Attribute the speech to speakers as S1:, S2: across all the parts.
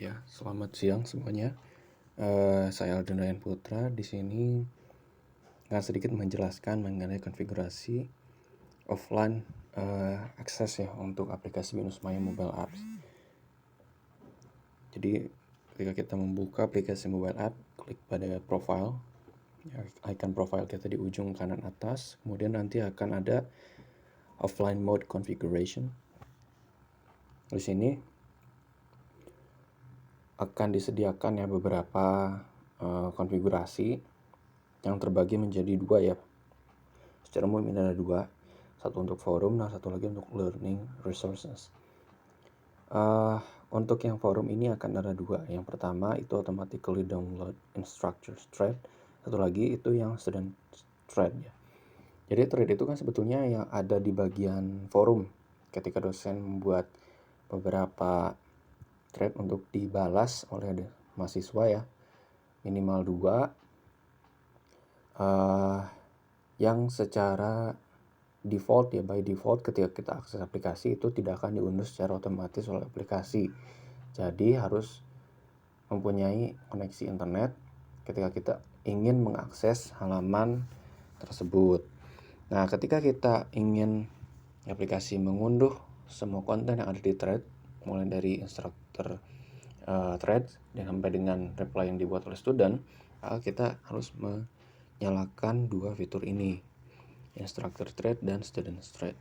S1: Ya, selamat siang semuanya. Saya Alden Ryan Putra. Di sini akan sedikit menjelaskan mengenai konfigurasi offline akses ya untuk aplikasi Binus Maya Mobile Apps. Jadi ketika kita membuka aplikasi mobile app, klik pada profile, icon profile kita di ujung kanan atas. Kemudian nanti akan ada offline mode configuration. Di sini akan disediakan ya beberapa konfigurasi yang terbagi menjadi dua ya. Secara umum ini ada dua, satu untuk forum dan satu lagi untuk learning resources. Untuk yang forum ini akan ada dua. Yang pertama itu automatically download instructor thread, satu lagi itu yang student thread ya. Jadi thread itu kan sebetulnya yang ada di bagian forum ketika dosen membuat beberapa thread untuk dibalas oleh mahasiswa ya, minimal dua, yang secara default ya, by default ketika kita akses aplikasi itu tidak akan diunduh secara otomatis oleh aplikasi. Jadi harus mempunyai koneksi internet ketika kita ingin mengakses halaman tersebut. Nah, ketika kita ingin aplikasi mengunduh semua konten yang ada di thread, mulai dari instructor thread dan sampai dengan reply yang dibuat oleh student, kita harus menyalakan dua fitur ini, instructor thread dan student thread.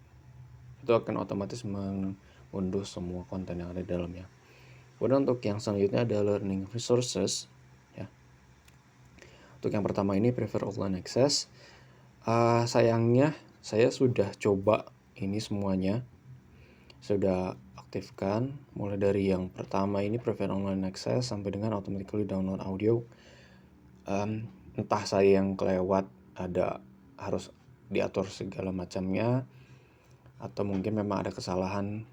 S1: Itu akan otomatis mengunduh semua konten yang ada di dalamnya. Kemudian untuk yang selanjutnya ada learning resources ya. Untuk yang pertama ini prefer offline access. Sayangnya saya sudah coba ini semuanya, sudah aktifkan mulai dari yang pertama ini prefer online access sampai dengan automatically download audio. Entah saya yang kelewat, ada harus diatur segala macamnya, atau mungkin memang ada kesalahan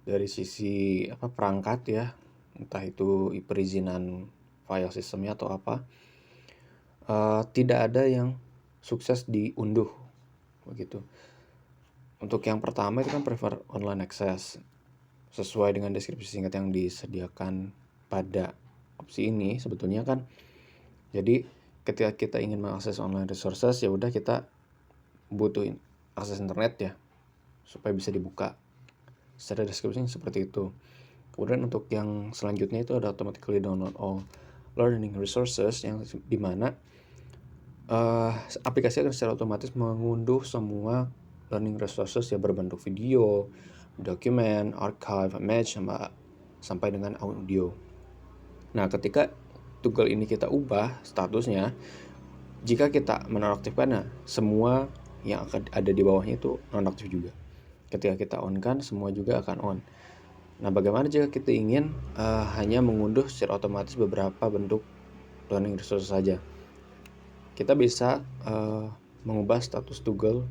S1: dari sisi perangkat ya, entah itu perizinan file sistemnya atau apa. Tidak ada yang sukses diunduh begitu. Untuk yang pertama itu kan prefer online access, sesuai dengan deskripsi singkat yang disediakan pada opsi ini sebetulnya kan. Jadi ketika kita ingin mengakses online resources, ya udah kita butuh akses internet ya supaya bisa dibuka. Secara deskripsi seperti itu. Kemudian untuk yang selanjutnya itu ada automatically download all learning resources, yang dimana aplikasi akan secara otomatis mengunduh semua learning resources ya, berbentuk video, dokumen, archive, image, sampai dengan audio. Nah, ketika toggle ini kita ubah statusnya, jika kita menonaktifkannya, semua yang akan ada di bawahnya itu nonaktif juga. Ketika kita on kan, semua juga akan on. Nah, bagaimana jika kita ingin hanya mengunduh secara otomatis beberapa bentuk learning resources saja? Kita bisa mengubah status toggle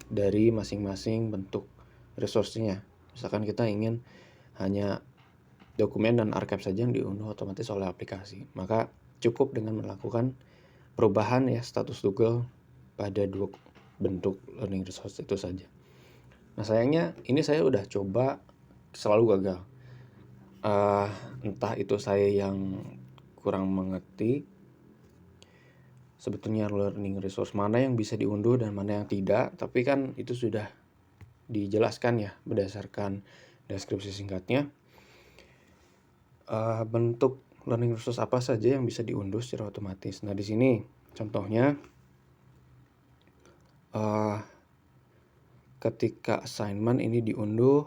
S1: dari masing-masing bentuk resource-nya. Misalkan kita ingin hanya dokumen dan archive saja yang diunduh otomatis oleh aplikasi, maka cukup dengan melakukan perubahan ya status toggle pada dua bentuk learning resource itu saja. Nah, sayangnya ini saya udah coba selalu gagal. Entah itu saya yang kurang mengerti sebetulnya learning resource mana yang bisa diunduh dan mana yang tidak, tapi kan itu sudah dijelaskan ya berdasarkan deskripsi singkatnya. Bentuk learning resource apa saja yang bisa diunduh secara otomatis. Nah, di sini contohnya ketika assignment ini diunduh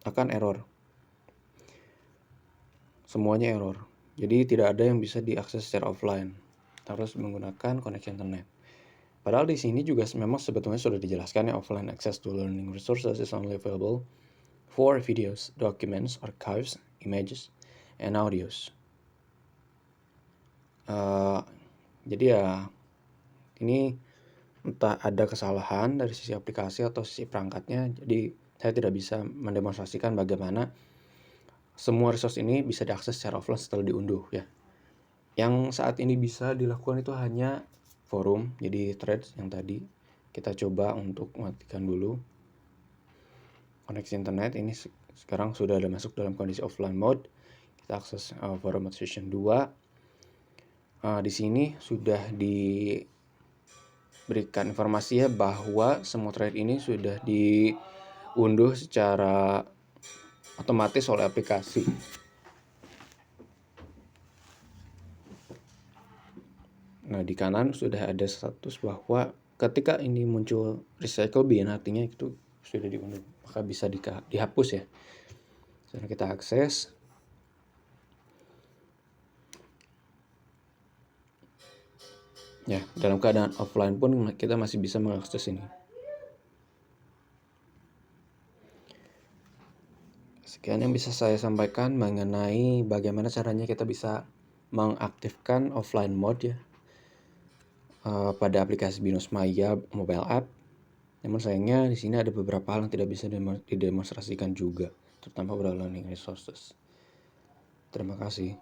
S1: akan error. Semuanya error. Jadi tidak ada yang bisa diakses secara offline. Harus menggunakan koneksi internet. Padahal di sini juga memang sebetulnya sudah dijelaskan ya, offline access to learning resources is only available for videos, documents, archives, images, and audios. Jadi ya ini entah ada kesalahan dari sisi aplikasi atau sisi perangkatnya. Jadi saya tidak bisa mendemonstrasikan bagaimana semua resource ini bisa diakses secara offline setelah diunduh ya. Yang saat ini bisa dilakukan itu hanya forum, jadi threads yang tadi kita coba untuk matikan dulu koneksi internet. Ini Sekarang sudah ada masuk dalam kondisi offline mode. Kita akses forum session 2. Di sini sudah diberikan informasi ya bahwa semua thread ini sudah diunduh secara otomatis oleh aplikasi. Nah, di kanan sudah ada status bahwa ketika ini muncul recycle bin, artinya itu sudah diunduh, maka bisa dihapus ya. Sekarang kita akses. Ya, dalam keadaan offline pun kita masih bisa mengakses ini. Sekian yang bisa saya sampaikan mengenai bagaimana caranya kita bisa mengaktifkan offline mode ya pada aplikasi Binus Maya mobile app. Namun sayangnya di sini ada beberapa hal yang tidak bisa didemonstrasikan juga, terutama pada learning resources. Terima kasih.